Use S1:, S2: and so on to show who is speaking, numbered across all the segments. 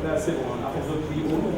S1: Là, c'est bon, à force de prix haut,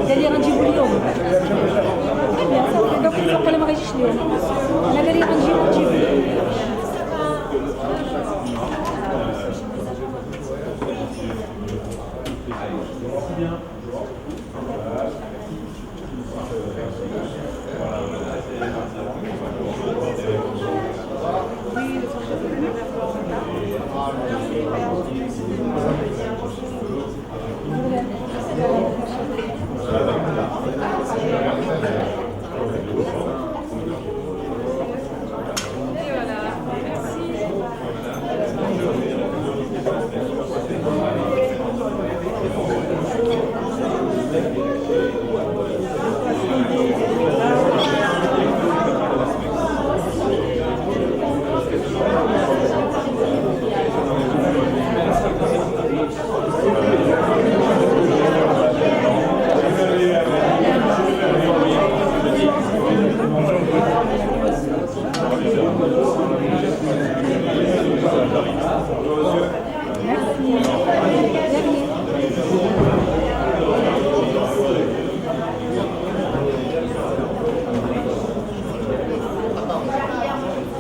S2: قال لي غنجيبو اليوم. très bien صافي دونك الفوق ما غيجيش اليوم. انا قال لي غنجيبو نجيبو.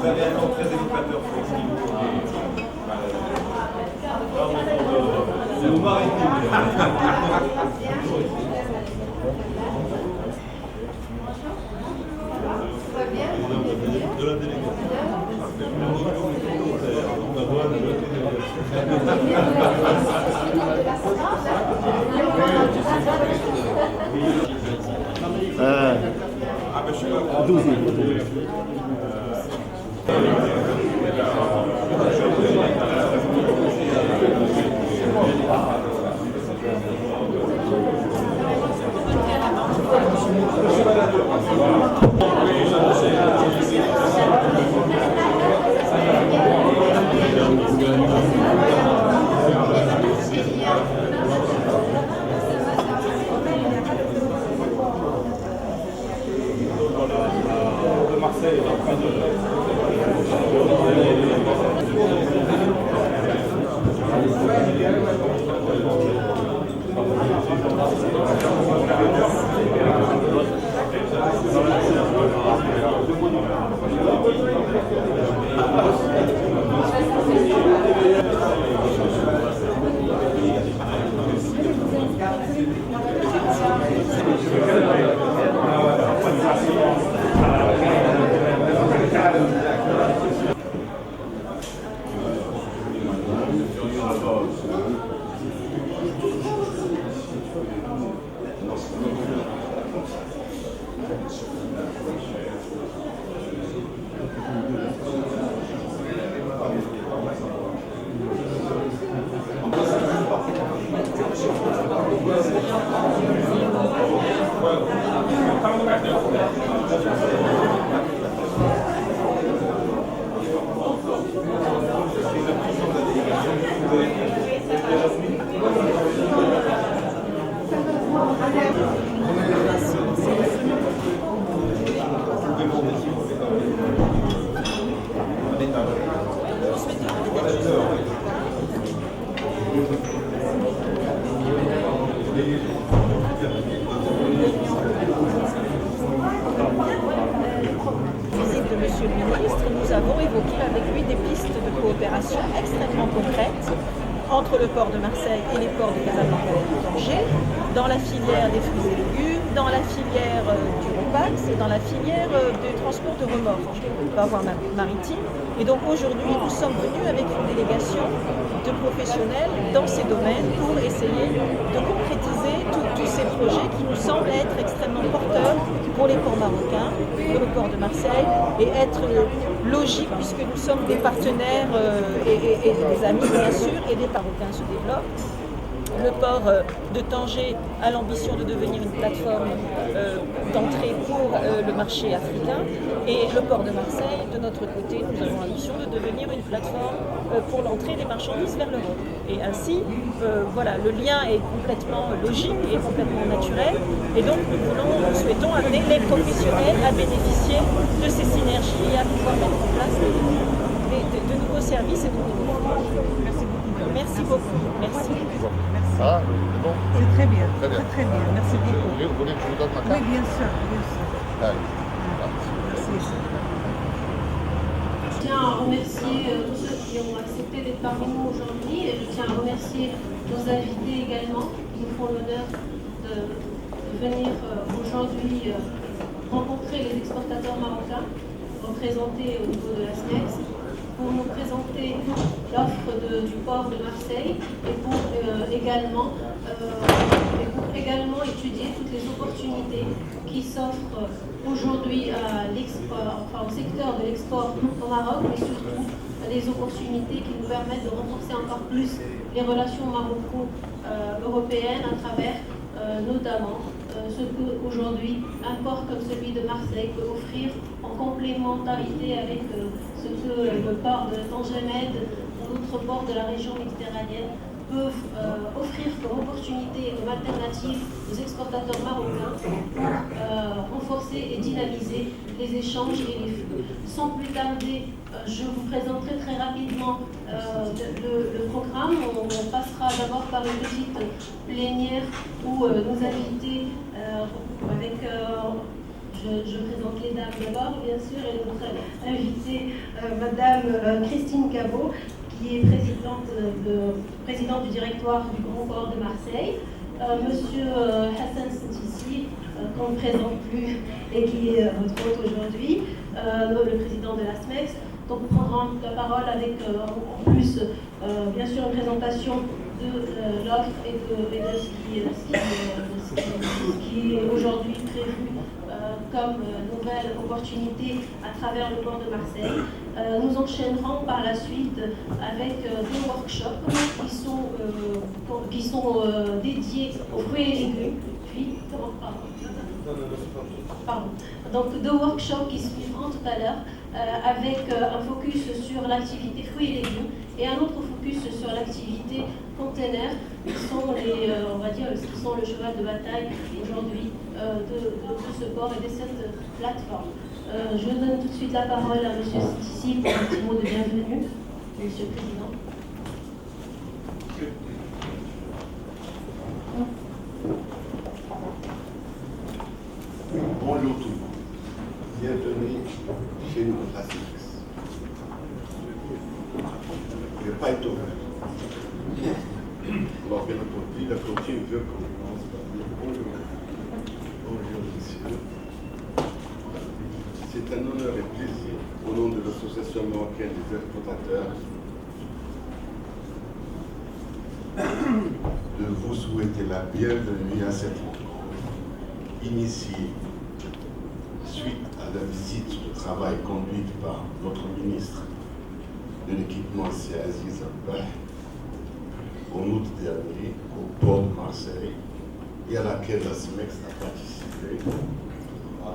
S1: avez un nom très éducateur. C'est le maritime. De la délégation. De Marseille,
S3: Visite de Monsieur le ministre, nous avons évoqué avec lui des pistes de coopération extrêmement concrètes entre le port de Marseille et les ports de Casablanca et de Tanger, dans la filière des fruits et légumes, dans la filière du ROPAX et dans la filière du transport de remorques, par voie maritime. Et donc aujourd'hui, nous sommes venus avec une délégation de professionnels dans ces domaines pour essayer de concrétiser tous ces projets qui nous semblent être extrêmement porteurs pour les ports marocains, pour le port de Marseille, et être logique puisque nous sommes des partenaires et des amis bien sûr, et des Marocains se développent. Le port de Tanger a l'ambition de devenir une plateforme d'entrée pour le marché africain, et le port de Marseille, de notre côté, nous avons l'ambition de devenir une plateforme pour l'entrée des marchandises vers l'Europe. Et ainsi, voilà, le lien est complètement logique et complètement naturel, et donc nous souhaitons amener les professionnels à bénéficier de ces synergies et à pouvoir mettre en place de nouveaux services et de nouveaux produits. Merci beaucoup. Merci.
S4: Ah, c'est bon?
S5: C'est très bien.
S4: Très bien.
S5: Très bien. Merci beaucoup.
S4: Vous voulez que je vous donne ma
S5: Oui,
S4: carte?
S5: bien sûr. Bien sûr.
S4: Allez.
S5: Merci.
S6: Je tiens à remercier tous ceux qui ont accepté d'être parmi nous aujourd'hui, et je tiens à remercier nos invités également qui nous font l'honneur de venir aujourd'hui rencontrer les exportateurs marocains représentés au niveau de la SNEX pour nous présenter l'offre du port de Marseille et pour également étudier toutes les opportunités qui s'offrent aujourd'hui à l'export, enfin au secteur de l'export au Maroc, mais surtout des opportunités qui nous permettent de renforcer encore plus les relations maroco-européennes à travers notamment ce qu'aujourd'hui un port comme celui de Marseille peut offrir en complémentarité avec ce que le port de Tangemed ou d'autres ports de la région méditerranéenne peuvent offrir comme opportunité, comme alternative aux exportateurs marocains pour renforcer et dynamiser les échanges et les flux. Sans plus tarder, je vous présenterai très rapidement le programme. On passera d'abord par une petite plénière où nos invités, avec je présente les dames d'abord, bien sûr, et notre invité Madame Christine Cabot, qui est présidente du directoire du Grand Port de Marseille, Monsieur Hassan Sentissi, qu'on ne présente plus et qui est votre hôte aujourd'hui, le président de la SMEX. Donc nous prendrons la parole avec en plus bien sûr une présentation de l'offre et de ce qui est aujourd'hui prévu comme nouvelle opportunité à travers le port de Marseille. Nous enchaînerons par la suite avec deux workshops qui sont dédiés aux fruits et légumes. Puis, pardon. Donc deux workshops qui suivront tout à l'heure avec un focus sur l'activité fruits et légumes et un autre focus sur l'activité container, qui sont on va dire, qui sont le cheval de bataille aujourd'hui de ce port et de cette plateforme. Je donne tout de suite la parole à M. Sentissi pour un petit mot de bienvenue, Monsieur le Président.
S7: Bonjour tout le monde. Bienvenue chez nous à la CIX. Je ne vais pas être ouvert. Alors, bien entendu, la clôture veut qu'on commence par dire bonjour. Bonjour, messieurs. C'est un honneur et plaisir, au nom de l'Association marocaine des exploitateurs, de vous souhaiter la bienvenue à cette rencontre initiée suite à la visite de travail conduite par notre ministre de l'équipement, c'est Aziz Abbah, en août dernier au port de Marseille, et à laquelle la SMEX a participé.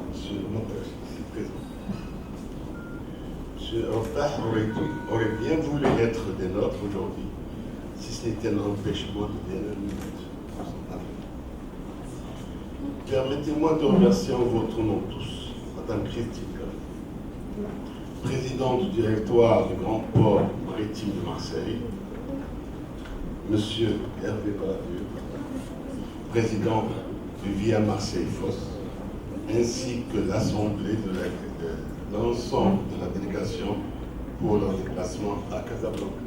S7: Monsieur ici présent. Monsieur Abbah aurait bien voulu être des nôtres aujourd'hui, si ce n'était un empêchement de dernière minute. Permettez-moi de remercier en votre nom tous Madame Christine, présidente du directoire du Grand Port Maritime de Marseille, Monsieur Hervé Balladur, président du Via Marseille Fosse, ainsi que l'Assemblée de l'ensemble de la délégation pour leur déplacement à Casablanca.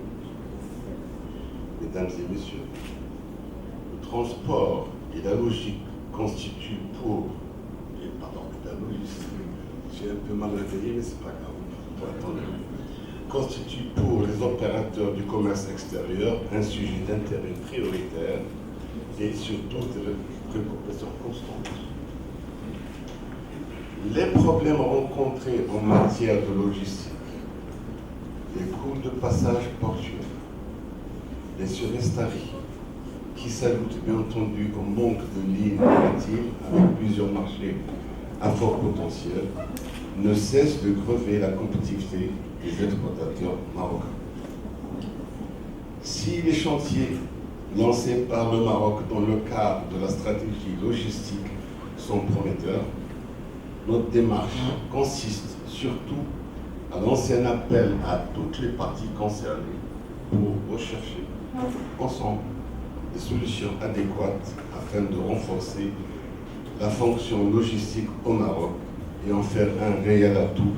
S7: Mesdames et messieurs, le transport et la logique constituent la logistique, j'ai un peu mal réveillé, mais c'est pas grave, pour attendre. Constitue pour les opérateurs du commerce extérieur un sujet d'intérêt prioritaire et surtout de préoccupation constante. Les problèmes rencontrés en matière de logistique, les coûts de passage portuaire, les surestaries, qui s'ajoutent bien entendu au manque de lignes maritimes avec plusieurs marchés à fort potentiel, ne cessent de grever la compétitivité des exploitateurs marocains. Si les chantiers lancés par le Maroc dans le cadre de la stratégie logistique sont prometteurs, notre démarche consiste surtout à lancer un appel à toutes les parties concernées pour rechercher ensemble des solutions adéquates afin de renforcer la fonction logistique au Maroc et en faire un réel atout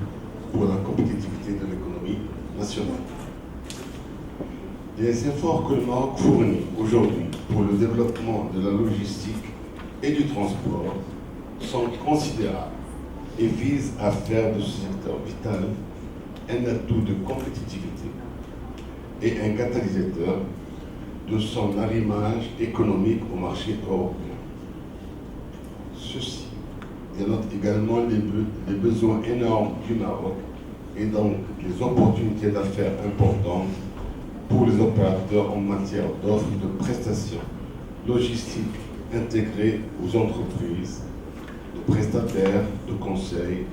S7: pour la compétitivité de l'économie nationale. Les efforts que le Maroc fournit aujourd'hui pour le développement de la logistique et du transport sont considérables et visent à faire de ce secteur vital un atout de compétitivité et un catalyseur de son arrimage économique au marché européen. Ceci dénote également les besoins énormes du Maroc et donc les opportunités d'affaires importantes pour les opérateurs en matière d'offres et de prestations logistiques intégrées aux entreprises, de prestataires, de conseils,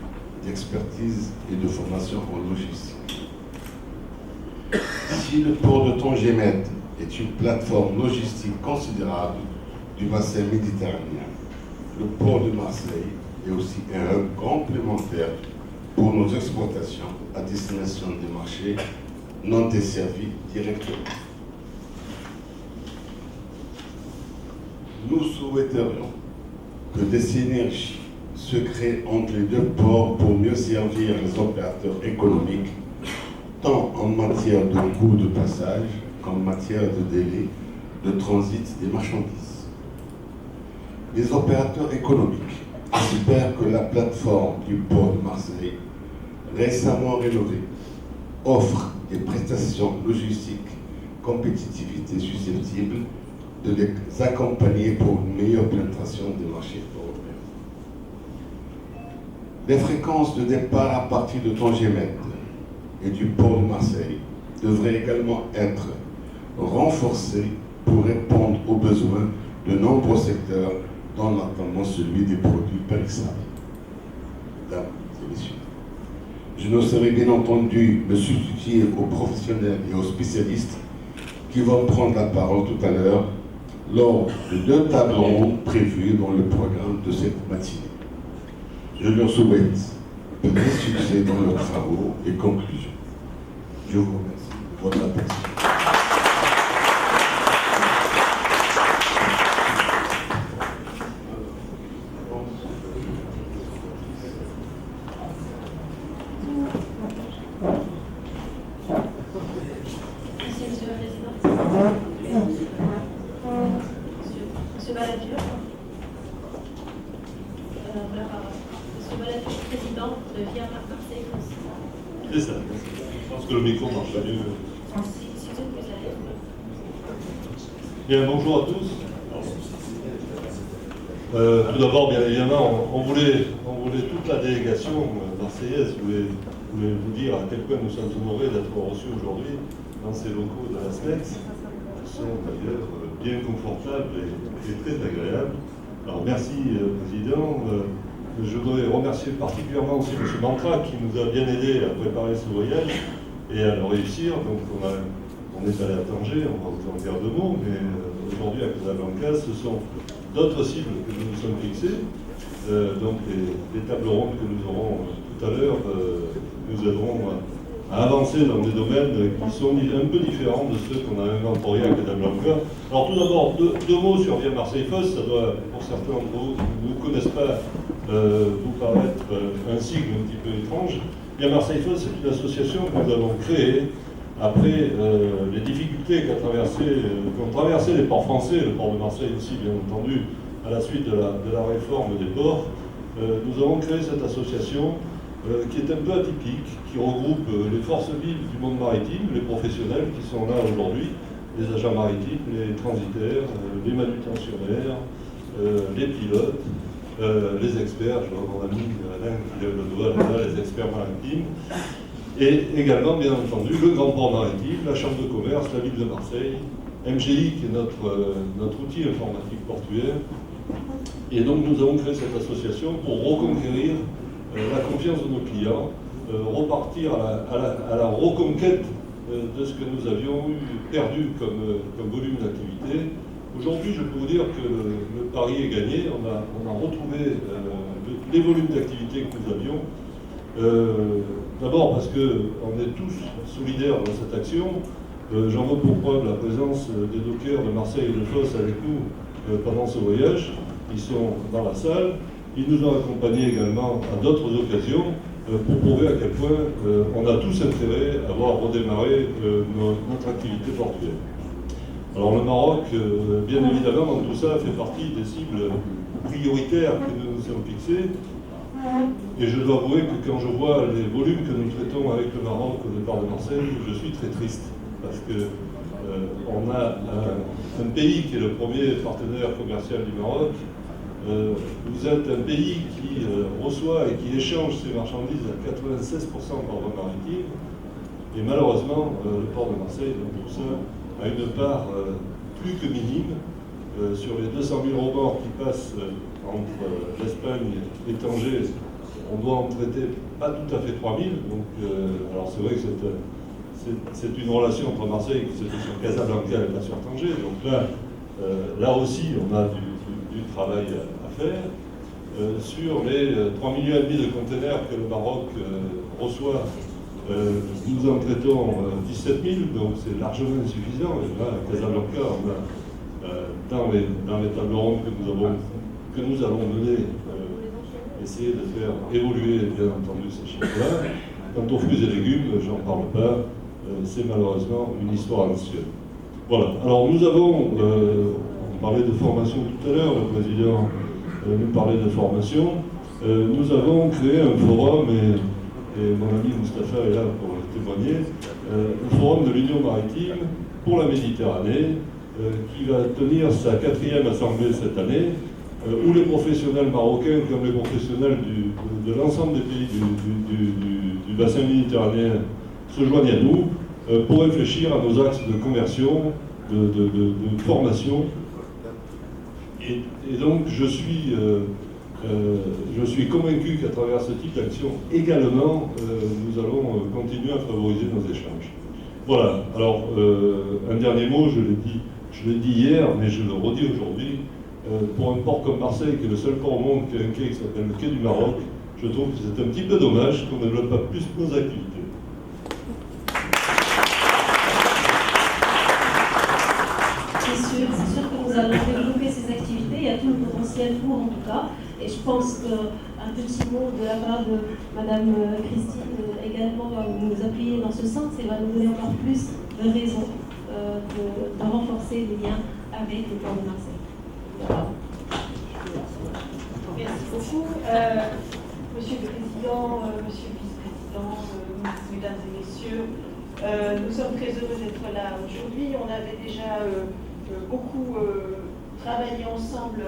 S7: d'expertise et de formation en logistique. Si le port de Tanger-Med est une plateforme logistique considérable du bassin méditerranéen, le port de Marseille est aussi un hub complémentaire pour nos exportations à destination des marchés non desservis directement. Nous souhaiterions que des synergies se créent entre les deux ports pour mieux servir les opérateurs économiques tant en matière de coût de passage qu'en matière de délai de transit des marchandises. Les opérateurs économiques espèrent que la plateforme du port de Marseille, récemment rénovée, offre des prestations logistiques compétitivité susceptibles de les accompagner pour une meilleure pénétration des marchés européens. Les fréquences de départ à partir de Tangier-Med et du port de Marseille devraient également être renforcées pour répondre aux besoins de nombreux secteurs, dont notamment celui des produits périssables. Mesdames et messieurs, je ne saurais bien entendu me substituer aux professionnels et aux spécialistes qui vont prendre la parole tout à l'heure lors de 2 tables rondes prévues dans le programme de cette matinée. Je leur souhaite plein succès dans leurs travaux et conclusions. Je vous remercie de votre attention.
S6: Merci, Monsieur le Président. Monsieur Balladur. La parole. Monsieur Balladur, président de Via Marseille.
S1: C'est ça. Je pense que le micro marche mieux.
S6: Si vous êtes plus à l'aise.
S1: Bien, bonjour à tous. Tout d'abord, bien évidemment, on voulait toute la délégation marseillaise voulait vous dire à quel point nous sommes honorés d'être reçus aujourd'hui dans ces locaux de la SNEX, qui sont d'ailleurs bien confortables et très agréables. Alors merci, Président. Je voudrais remercier particulièrement aussi M. Mantra qui nous a bien aidés à préparer ce voyage et à le réussir. Donc on est allé à Tanger, on va vous en dire 2 mots, mais aujourd'hui à Casablanca, ce sont d'autres cibles que nous nous sommes fixées. Donc les tables rondes que nous aurons tout à l'heure nous aideront à avancer dans des domaines qui sont un peu différents de ceux qu'on a inventoriés à Casablanca. Alors tout d'abord, deux mots sur Via Marseille-Fos. Ça doit, pour certains d'entre vous qui ne connaissent pas, vous paraître un sigle un petit peu étrange. Via Marseille-Fos, c'est une association que nous avons créée après les difficultés qu'ont traversé les ports français, le port de Marseille aussi bien entendu, à la suite de la réforme des ports. Nous avons créé cette association qui est un peu atypique, qui regroupe les forces vives du monde maritime, les professionnels qui sont là aujourd'hui, les agents maritimes, les transitaires, les manutentionnaires, les pilotes, les experts, je vois mon ami Alain qui lève le doigt là, les experts maritimes, et également, bien entendu, le Grand Port Maritime, la Chambre de Commerce, la Ville de Marseille, MGI qui est notre outil informatique portuaire. Et donc nous avons créé cette association pour reconquérir la confiance de nos clients, repartir à la reconquête de ce que nous avions perdu comme volume d'activité. Aujourd'hui, je peux vous dire que le pari est gagné. On a retrouvé les volumes d'activité que nous avions. D'abord parce qu'on est tous solidaires dans cette action. J'en veux pour preuve la présence des dockers de Marseille et de Fos avec nous pendant ce voyage. Ils sont dans la salle. Ils nous ont accompagnés également à d'autres occasions pour prouver à quel point on a tous intérêt à voir redémarrer notre activité portuaire. Alors le Maroc, bien évidemment, dans tout ça, fait partie des cibles prioritaires que nous nous sommes fixées. Et je dois avouer que quand je vois les volumes que nous traitons avec le Maroc au départ de Marseille, je suis très triste. Parce que on a un pays qui est le premier partenaire commercial du Maroc. Vous êtes un pays qui reçoit et qui échange ses marchandises à 96% par voie maritime. Et malheureusement, le port de Marseille, dans tout ça, a une part plus que minime. Sur les 200 000 remords qui passent entre l'Espagne et Tanger, on doit en traiter pas tout à fait 3000. Donc, alors c'est vrai que c'est une relation entre Marseille qui se fait sur Casablanca et pas sur Tanger. Donc là aussi, on a du travail à faire. Sur les 3,5 millions de containers que le Maroc reçoit, nous en traitons 17 000, donc c'est largement insuffisant. Et là, à Casablanca, on a dans les tables rondes que nous allons mener, essayer de faire évoluer, bien entendu, ces chiffres-là. Quant aux fruits et légumes, j'en parle pas, c'est malheureusement une histoire ancienne. Voilà, alors nous avons, on parlait de formation tout à l'heure, le président nous parlait de formation, nous avons créé un forum, et mon ami Mustapha est là pour témoigner, un forum de l'Union maritime pour la Méditerranée, qui va tenir sa 4e assemblée cette année, où les professionnels marocains, comme les professionnels de l'ensemble des pays du bassin méditerranéen, se joignent à nous pour réfléchir à nos axes de conversion, de formation. Et donc, je suis convaincu qu'à travers ce type d'action, également, nous allons continuer à favoriser nos échanges. Voilà. Alors, un dernier mot, je l'ai dit hier, mais je le redis aujourd'hui. Pour un port comme Marseille, qui est le seul port au monde qui a un quai qui s'appelle le quai du Maroc, je trouve que c'est un petit peu dommage qu'on ne développe pas plus nos activités.
S6: C'est sûr que nous allons développer ces activités, il y a tout le potentiel pour en tout cas. Et je pense qu'un petit mot de la part de Madame Christine également va nous appuyer dans ce sens et va nous donner encore plus de raisons de renforcer les liens avec le port de Marseille. Voilà.
S3: Merci beaucoup. Monsieur le Président, Monsieur le Vice-président, Mesdames et Messieurs, nous sommes très heureux d'être là aujourd'hui. On avait déjà beaucoup travaillé ensemble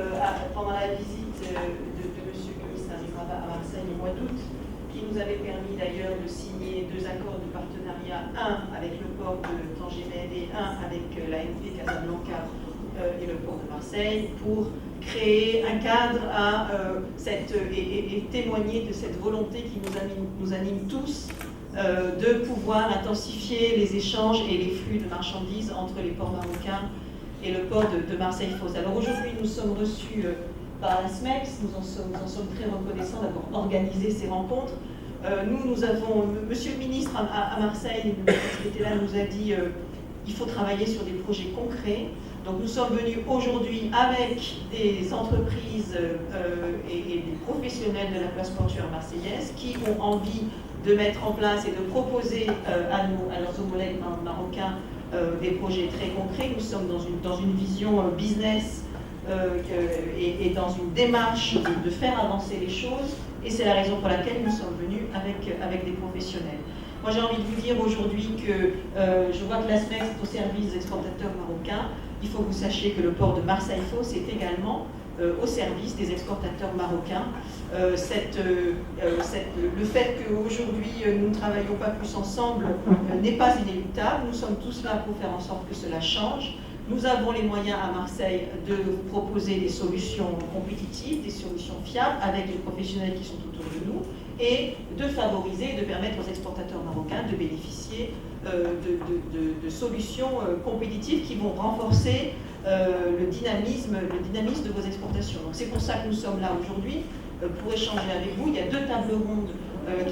S3: pendant la visite de Monsieur le ministre à Marseille au mois d'août, qui nous avait permis d'ailleurs de signer 2 accords de partenariat, un avec le port de Tanger-Med et un avec l'ANP Casablanca et le port de Marseille, pour créer un cadre et témoigner de cette volonté qui nous anime tous de pouvoir intensifier les échanges et les flux de marchandises entre les ports marocains et le port de Marseille-Fos. Alors aujourd'hui, nous sommes reçus par la SMEX, nous en sommes très reconnaissants d'avoir organisé ces rencontres. Nous avons, Monsieur le ministre à Marseille, qui était là, nous a dit il faut travailler sur des projets concrets. Donc nous sommes venus aujourd'hui avec des entreprises et des professionnels de la place portuaire marseillaise qui ont envie de mettre en place et de proposer à leurs homologues marocains des projets très concrets. Nous sommes dans une vision business et dans une démarche de faire avancer les choses, et c'est la raison pour laquelle nous sommes venus avec des professionnels. Moi j'ai envie de vous dire aujourd'hui que je vois que la SMEX est au service des exportateurs marocains. Il faut que vous sachiez que le port de Marseille-Fos est également au service des exportateurs marocains. Le fait qu'aujourd'hui nous ne travaillons pas plus ensemble n'est pas inéluctable. Nous sommes tous là pour faire en sorte que cela change. Nous avons les moyens à Marseille de vous proposer des solutions compétitives, des solutions fiables avec les professionnels qui sont autour de nous, et de favoriser, de permettre aux exportateurs marocains de bénéficier de solutions compétitives qui vont renforcer le dynamisme de vos exportations. Donc c'est pour ça que nous sommes là aujourd'hui, pour échanger avec vous. Il y a 2 tables rondes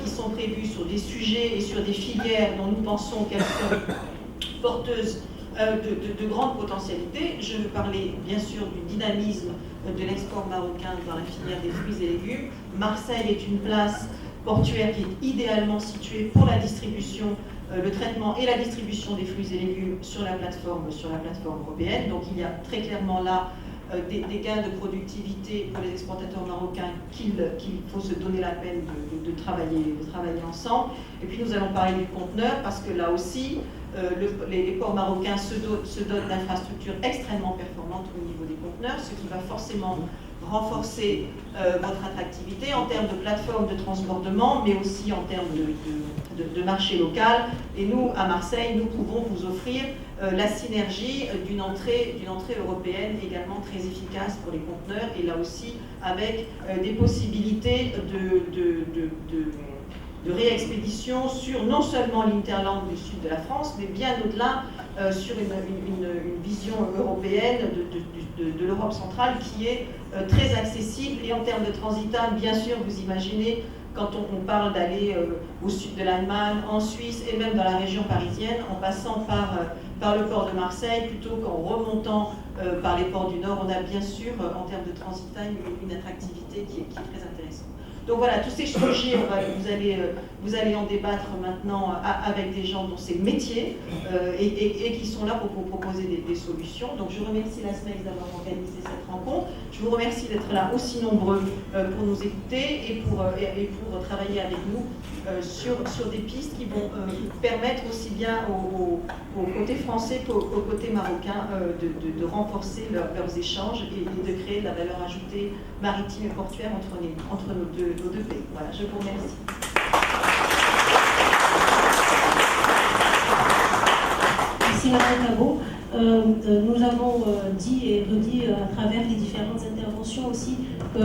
S3: qui sont prévues sur des sujets et sur des filières dont nous pensons qu'elles sont porteuses de grandes potentialités. Je veux parler bien sûr du dynamisme de l'export marocain dans la filière des fruits et légumes. Marseille est une place portuaire qui est idéalement située pour la distribution, le traitement et la distribution des fruits et légumes sur la plateforme européenne. Donc il y a très clairement là des gains de productivité pour les exportateurs marocains qu'il faut se donner la peine de travailler ensemble. Et puis nous allons parler du conteneur, parce que là aussi, les ports marocains se dotent d'infrastructures extrêmement performantes au niveau des conteneurs, ce qui va forcément renforcer votre attractivité en termes de plateforme de transbordement, mais aussi en termes de marché local. Et nous, à Marseille, nous pouvons vous offrir la synergie d'une entrée européenne également très efficace pour les conteneurs, et là aussi avec des possibilités de réexpédition sur non seulement l'Interland du sud de la France, mais bien au-delà sur une vision européenne de l'Europe centrale qui est très accessible. Et en termes de transitam, bien sûr, vous imaginez, quand on parle d'aller au sud de l'Allemagne, en Suisse et même dans la région parisienne, en passant par le port de Marseille, plutôt qu'en remontant par les ports du Nord, on a bien sûr, en termes de transit time, une attractivité qui est très intéressante. Donc voilà, tous ces sujets, vous allez en débattre maintenant avec des gens dont c'est le métier et qui sont là pour vous proposer des solutions. Donc je remercie la SMEX d'avoir organisé cette rencontre. Je vous remercie d'être là aussi nombreux pour nous écouter et pour travailler avec nous sur des pistes qui vont permettre aussi bien au côté français qu'au côté marocain de renforcer leurs échanges et de créer de la valeur ajoutée maritime et portuaire entre nos deux pays. Voilà, je vous remercie.
S6: Merci Madame Cabot. Nous avons dit et redit à travers les différentes interventions aussi que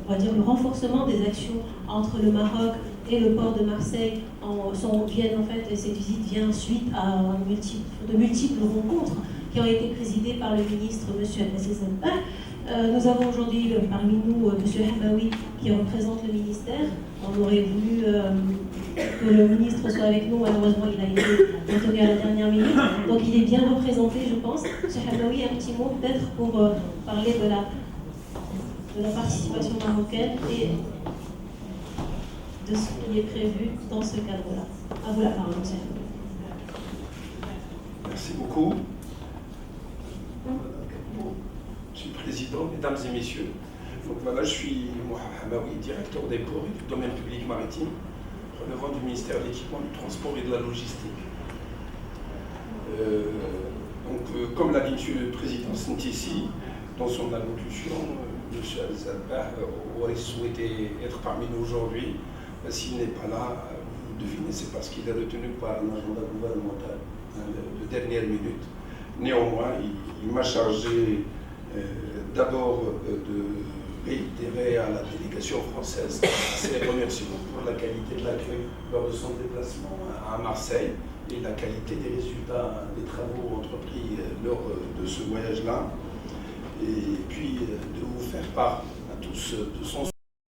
S6: on va dire le renforcement des actions entre le Maroc et le port de Marseille cette visite vient suite à de multiples rencontres qui ont été présidées par le ministre M. Abdelaziz Al-Bah. Nous avons aujourd'hui parmi nous M. Hamaoui qui représente le ministère. On aurait voulu que le ministre soit avec nous, malheureusement il a été retenu à la dernière minute. Donc il est bien représenté, je pense. M. Hamaoui, un petit mot peut-être pour parler de la participation marocaine et de ce qui est prévu dans ce cadre-là. À vous la parole, M. Hamaoui.
S8: Merci beaucoup. Monsieur le Président, Mesdames et Messieurs, donc voilà, je suis Mohamed Hamaoui, directeur des ports et du domaine public maritime, relevant du ministère de l'Équipement, du Transport et de la Logistique. Comme l'a dit Monsieur le Président Sintisi, dans son allocution, Monsieur Al-Bah aurait souhaité être parmi nous aujourd'hui. S'il n'est pas là, vous devinez, c'est parce qu'il est retenu par un agenda gouvernemental de dernière minute. Néanmoins, il m'a chargé d'abord de réitérer à la délégation française ses remerciements pour la qualité de l'accueil lors de son déplacement à Marseille et la qualité des résultats des travaux entrepris lors de ce voyage-là. Et puis de vous faire part à tous de son